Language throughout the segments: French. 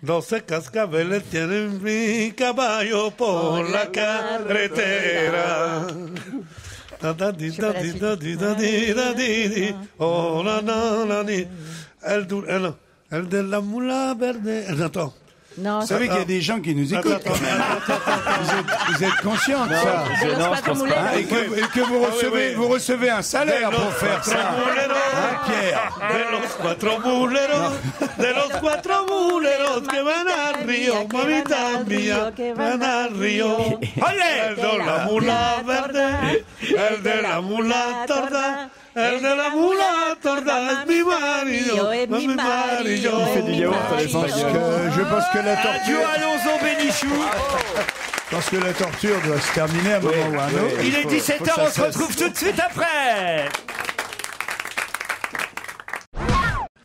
12 cascabeles tienen mi caballo por la carretera. Oh, elle de la moula verde. Attends. Non, vous savez qu'il y a des gens qui nous écoutent quand même. Vous êtes conscient de ça. Non, je pense pas. Et que vous recevez un salaire pour faire ça. Hein, Pierre? De los cuatro muleros que van al río, mamita mía, van al río. El de la mula verde, el de la mula torda. El de la mula torda es mi marido, es mi marido. Il fait du yaourt à l'espagnol. Je pense que la torture... Alonso Bénichou. Je pense que la torture doit se terminer à un moment ou à un autre. Il est 17h, on se retrouve tout de suite après.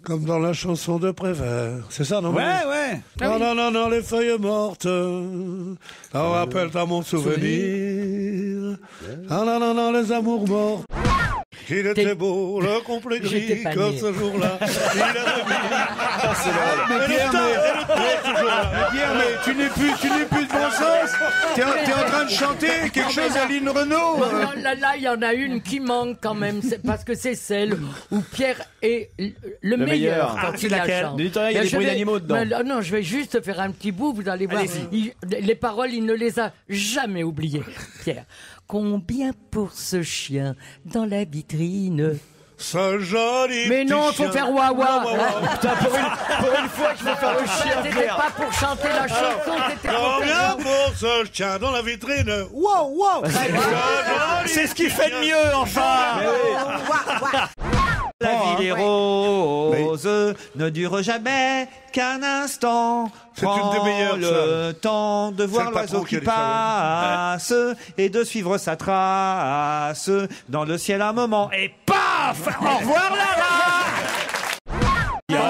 Comme dans la chanson de Prévert. C'est ça, non? Ouais. Non, non, non, non, les feuilles mortes. On rappelle à mon souvenir. Ah non, non, non, les amours morts. Il était beau, le complet gris, que ce jour-là, il avait mis. Pierre, mais tu n'es plus de bon sens. T'es en train de chanter quelque chose à Lynn Renaud. Non, là, il y en a une qui manque quand même, parce que c'est celle où Pierre est le meilleur quand il la chante. Il y a des bruits d'animaux dedans. Non, je vais juste faire un petit bout, vous allez voir. Les paroles, il ne les a jamais oubliées, Pierre. Combien pour ce chien dans la vitrine? Ce joli Mais non, petit faut chien. faire wawa. Putain, pour une fois qu'il faut faire le chien, C'était Pierre. pas pour chanter la chanson, c'était pour Combien pour ce chien dans la vitrine? Wow, wow. C'est ce qu'il fait de mieux, enfin. La vie des roses ne dure jamais qu'un instant. C'est une des meilleures, le temps de voir le l'oiseau patron qui qui a dit passe et de suivre sa trace dans le ciel un moment. Et paf! Au revoir, Lara!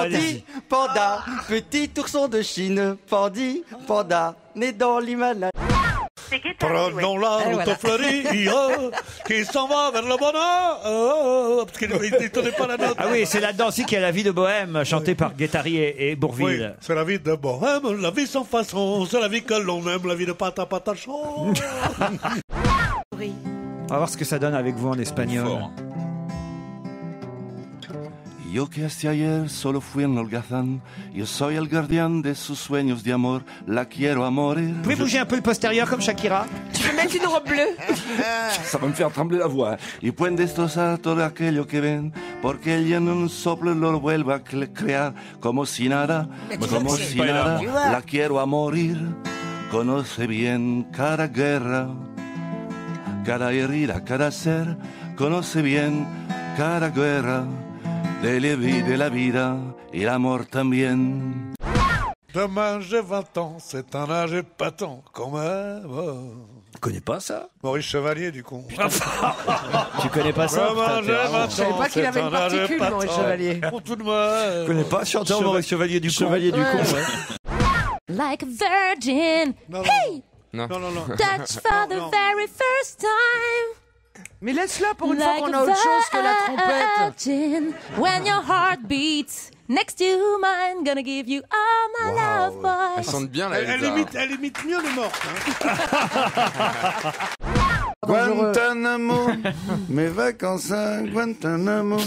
Pandi, panda, petit ourson de Chine. Pandi, panda, né dans l'Himalaya. Prenons la route fleurie qui s'en va vers le bonheur. Parce qu'il ne tenait pas la note. Ah oui, c'est là-dedans aussi qu'il y a La vie de Bohème, chantée par Guettari et Oui, Bourvil. c'est la vie de bohème, la vie sans façon, c'est la vie que l'on aime, la vie de pata patachon. On va voir ce que ça donne avec vous en espagnol. Yo que hasta ayer solo fui un holgazán, yo soy el guardián de sus sueños de amor, la quiero a morir. Vous pouvez bouger un peu le postérieur comme Shakira? Tu peux mettre une robe bleue? Ça va me faire trembler la voix. Y pueden destrozar todo aquello que ven, porque ella en un soplo lo vuelve a crear, como si nada, la quiero a morir. Conoce bien cada guerra, cada herida, cada ser, conoce bien cada guerra. De la vida et l'amour también. Demain j'ai 20 ans, c'est un âge épatant quand même. Tu connais pas ça? Maurice Chevalier du con. Tu connais pas ça? Demain j'ai 20 ans, Je savais pas qu'il avait une particule, Maurice Chevalier. Pour tout de même. Tu connais pas chanteur Maurice Chevalier du con? Chevalier du con, ouais. Like a virgin. Non, Hey! non, non, non. Touch for the very first time. Mais laisse-la pour une fois Like qu'on a a autre chose que la trompette. virgin. When your heart beats next to mine, gonna give you all my love, boy. Elle chante bien, là. Elle imite mieux les morts. Guantanamo, mes vacances à Guantanamo.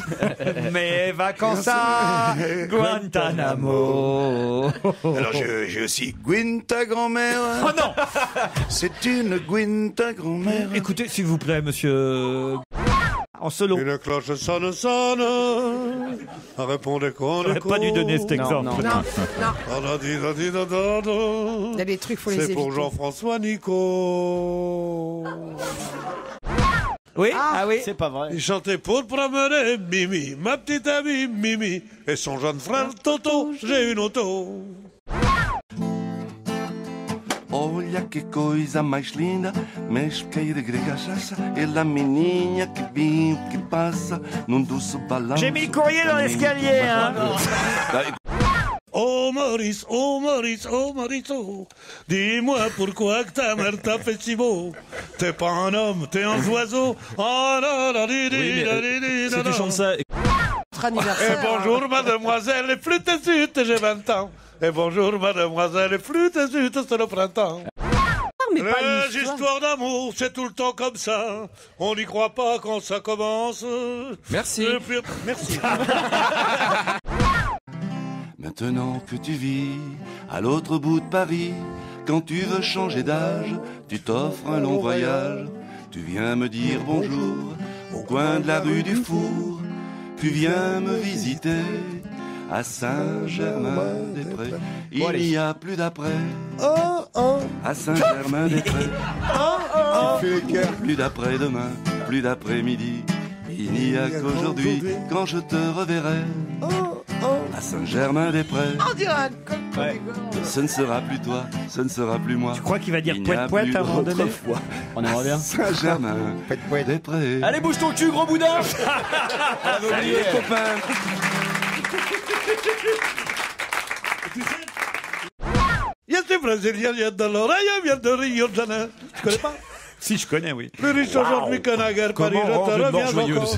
Mes vacances à Guantanamo. Alors j'ai aussi Gwyn ta grand-mère. Oh non! C'est une Gwyn ta grand-mère. Écoutez, s'il vous plaît, monsieur. En solo. Une cloche sonne. Répondez qu'on J'aurais pas dû donner cet exemple. Non. Il Il y a des trucs, faut les C'est éviter. pour Jean-François Nico. Oui? Ah oui? C'est pas vrai. Il chantait pour promener Mimi, ma petite amie Mimi, et son jeune frère Toto, j'ai une auto. Olha que coisa mais linda, mesqueira gregachaça, e la menina que vinho que passa num doce balanço. J'ai mis le courrier dans l'escalier, hein. Oh Maurice, oh Maurice, oh Maurice, oh, dis-moi pourquoi que ta mère t'a fait si beau. T'es pas un homme, t'es un oiseau. Oh là là, Si tu chantes ça. Notre anniversaire. Et bonjour mademoiselle, et plus t'es zut, j'ai 20 ans. Et bonjour, mademoiselle, et flûte et zut, c'est le printemps. Mais pas une Les histoire. histoires d'amour, c'est tout le temps comme ça. On n'y croit pas quand ça commence. Merci. Et puis- merci. Maintenant que tu vis à l'autre bout de Paris, quand tu veux changer d'âge, tu t'offres un long voyage. Tu viens me dire bonjour au coin de la rue du Four. Tu viens me visiter à Saint-Germain-des-Prés. Il n'y a plus d'après à Saint-Germain-des-Prés. Plus d'après-demain, plus d'après-midi. Il n'y a qu'aujourd'hui quand je te reverrai à Saint-Germain-des-Prés. Ce ne sera plus toi, ce ne sera plus moi. Je crois qu'il va dire Il n'y a poète plus à un moment donné. d'autre fois. On aimerait bien. Saint-Germain-des-Prés. Allez, bouge ton cul, gros boudin. Salut les copains. Il y a des Brésiliens, il y a de l'oreille, il y a de Rio de Janeiro. Tu connais pas? Si, je connais, oui. Plus riche aujourd'hui que naguère, Paris, Comment je rendre te une mort reviens joyeuse? encore.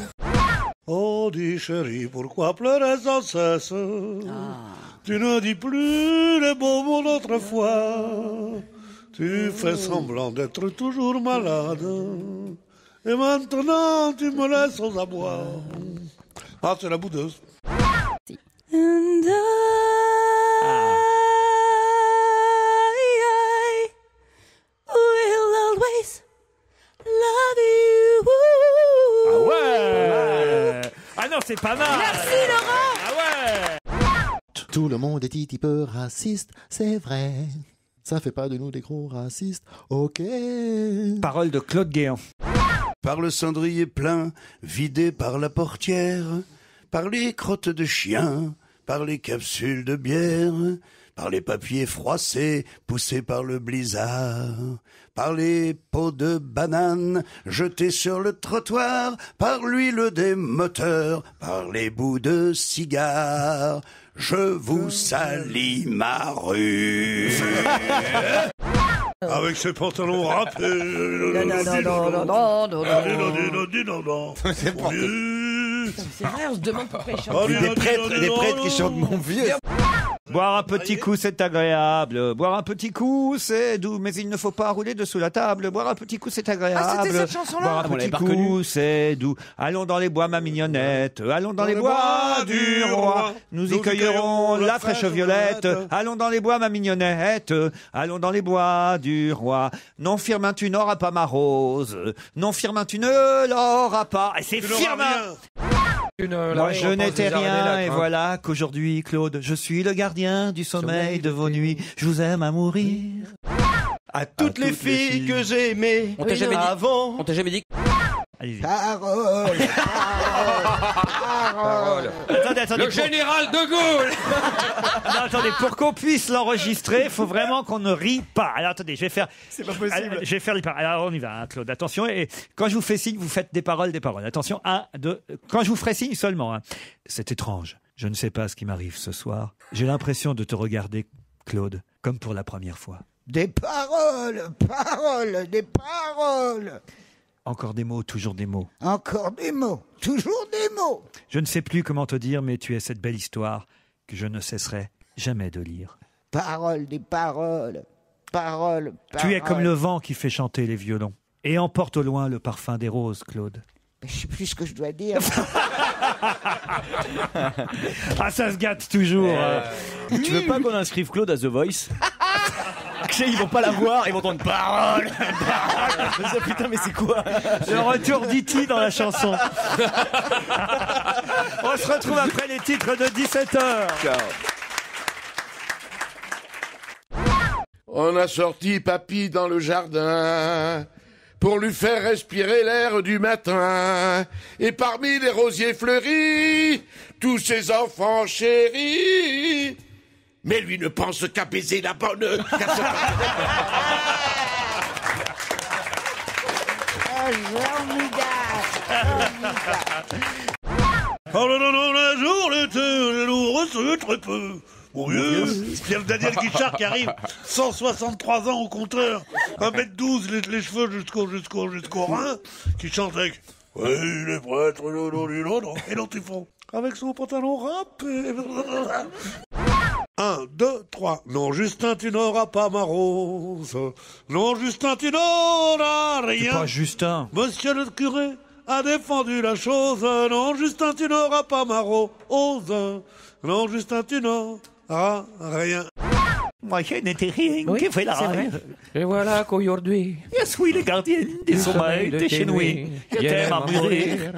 Oh, dis chérie, pourquoi pleurer sans cesse? Tu ne dis plus les beaux mots d'autrefois. Tu fais semblant d'être toujours malade. Et maintenant, tu me laisses sans abois. Ah, c'est la boudeuse. And I will always love you. Ah ouais. Ah non, c'est pas mal. Merci Laurent. Ah ouais. Tout le monde est un petit peu raciste, c'est vrai. Ça fait pas de nous des gros racistes, ok. Parole de Claude Guéant. Par le cendrier plein, vidé par la portière, par les crottes de chiens, par les capsules de bière, par les papiers froissés poussés par le blizzard, par les pots de bananes jetés sur le trottoir, par l'huile des moteurs, par les bouts de cigares. Je vous salis ma rue. Avec ses pantalons râpés. C'est vrai, on se demande pourquoi ils chantent. Des prêtres qui chantent mon vieux. Boire un petit coup, c'est agréable. Boire un petit coup, c'est doux. Mais il ne faut pas rouler dessous la table. Boire un petit coup, c'est agréable. Ah, c'était cette chanson-là? Boire un Ah, on l'avait petit pas reconnue. coup, c'est doux. Allons dans les bois, ma mignonnette. Allons dans les bois du roi. Nous y cueillerons la fraîche violette. Allons dans les bois, ma mignonnette. Allons dans les bois du roi. Non, Firmin, tu n'auras pas ma rose. Non, Firmin, tu ne l'auras pas. Et c'est Firmin. Moi, je n'étais rien, et voilà qu'aujourd'hui, Claude, je suis le gardien du sommeil de vos nuits. Je vous aime à mourir. À toutes les filles que j'ai aimées On t'a jamais dit. avant. On t'a jamais dit. Allez-y. Parole. Attendez. Le général de Gaulle. Non, attendez, pour qu'on puisse l'enregistrer, il faut vraiment qu'on ne rie pas. Alors attendez, je vais faire. C'est pas possible. Je vais faire les paroles. Alors on y va, hein, Claude. Attention. Et quand je vous fais signe, vous faites des paroles. Attention, 1, 2. Quand je vous ferai signe seulement. Hein. C'est étrange. Je ne sais pas ce qui m'arrive ce soir. J'ai l'impression de te regarder, Claude, comme pour la première fois. Des paroles, des paroles. Encore des mots, toujours des mots. Encore des mots, toujours des mots. Je ne sais plus comment te dire, mais tu es cette belle histoire que je ne cesserai jamais de lire. Paroles, des paroles, paroles. Tu es comme le vent qui fait chanter les violons et emporte au loin le parfum des roses, Claude. Je sais plus ce que je dois dire. Ah, ça se gâte toujours. Tu veux pas qu'on inscrive Claude à The Voice? Ils vont pas la voir, ils vont entendre parole. Putain, mais c'est quoi? Le retour d'E.T. dans la chanson. On se retrouve après les titres de 17h. On a sorti papy dans le jardin pour lui faire respirer l'air du matin. Et parmi les rosiers fleuris, tous ses enfants chéris. Mais lui ne pense qu'à baiser la bonne. Oh là là là, un jour, l'été, nous recevons très peu. Mon Dieu, il y a le Daniel Guichard qui arrive, 163 ans au compteur, 1m12, les cheveux jusqu'au rein, qui chante avec « Oui, les prêtres, et l'autre ils font avec son pantalon râpé. » 1, 2, 3. Non, Justin, tu n'auras pas ma rose. Non, Justin, tu n'auras C'est rien. pas Justin. Monsieur le curé a défendu la chose. Non, Justin, tu n'auras pas ma rose. Non, Justin, tu n'auras rien. Moi, je n'étais rien. Oui, Qui fait la c'est vrai. Et voilà qu'aujourd'hui, je suis le gardien des sommeils de chez nous. Je t'aime à mourir.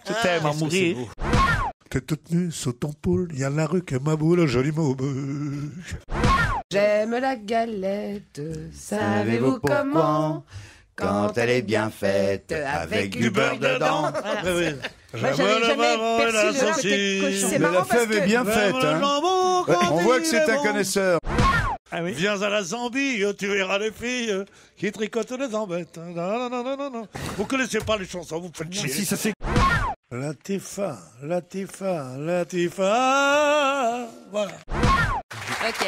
Je t'aime à mourir. T'es toute nue sous ton poule, y a la rue que ma boule, joli mot. J'aime la galette, savez-vous comment? Quand elle est bien faite, avec du beurre dedans. Moi, j'avais jamais perçu le côté cochon. C'est Mais la marrant parce fève est que... bien faite. Hein. On voit que c'est un connaisseur. Ah oui. Viens à la Zambie, tu verras les filles qui tricotent les embêtes. Non, non, non, non, non. Vous connaissez pas les chansons, vous faites chier. Si, ça c'est... Latifa, Latifa, Latifa. Voilà. Ok.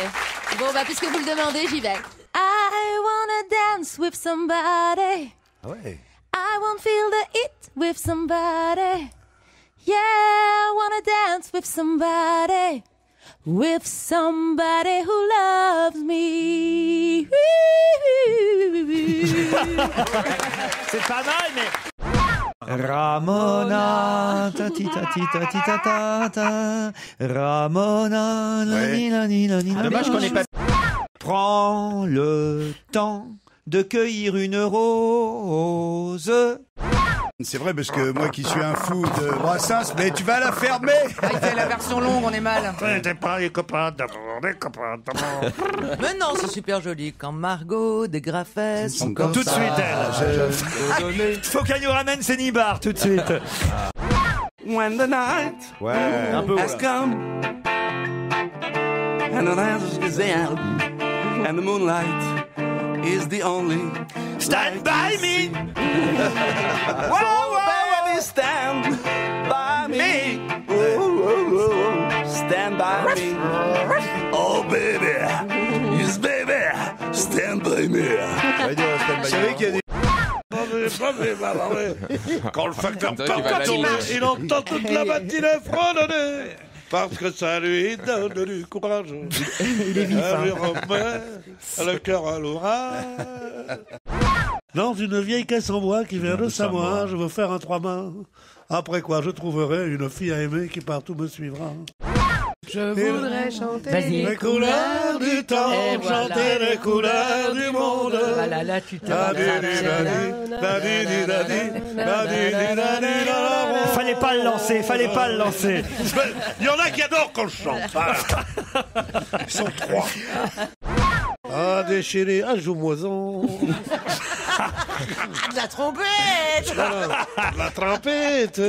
Bon, bah, puisque vous le demandez, j'y vais. I wanna dance with somebody. Ah ouais. I won't feel the heat with somebody. Yeah, I wanna dance with somebody. With somebody who loves me. C'est pas mal, mais... Ramona, tati tati tati tata ta, Ramona, nani nani nani. Dommage qu'on ait pas. Prends le temps de cueillir une rose. C'est vrai parce que moi qui suis un fou de Brassens, mais tu vas la fermer. Ah, il fait la version longue, on est mal. T'es pas les copains d'amour, les copains d'amour. Mais non, c'est super joli. Quand Margot des graffes sont Tout de suite, elle. Faut qu'elle nous ramène ses nibards tout de suite. When the night Un peu, has voilà. come and the night is out and the moonlight is the only Stand by me. Whoa, baby, stand by me. Oh, stand by me. Oh, baby, yes, baby, stand by me. Vous savez qu'il y a des... Quand le facteur C'est vrai qu'il va part, l'animer. il entend toute la matinée fredonner. Parce que ça lui donne du courage. il est vif. Elle lui remet le cœur à l'orage. Dans une vieille caisse en bois qui vient de Samoa, je veux faire un 3 mains. Après quoi, je trouverai une fille à aimer qui partout me suivra. Je voudrais chanter Vas-y. Les couleurs du temps, Et voilà. chanter les couleurs du monde. Ah là là, tu te Fallait pas le lancer, fallait pas le lancer. Il y en a qui adorent quand je chante. Ils sont 3. Ah, déchiré, ah, joue-moison. de la trompette. La trompette.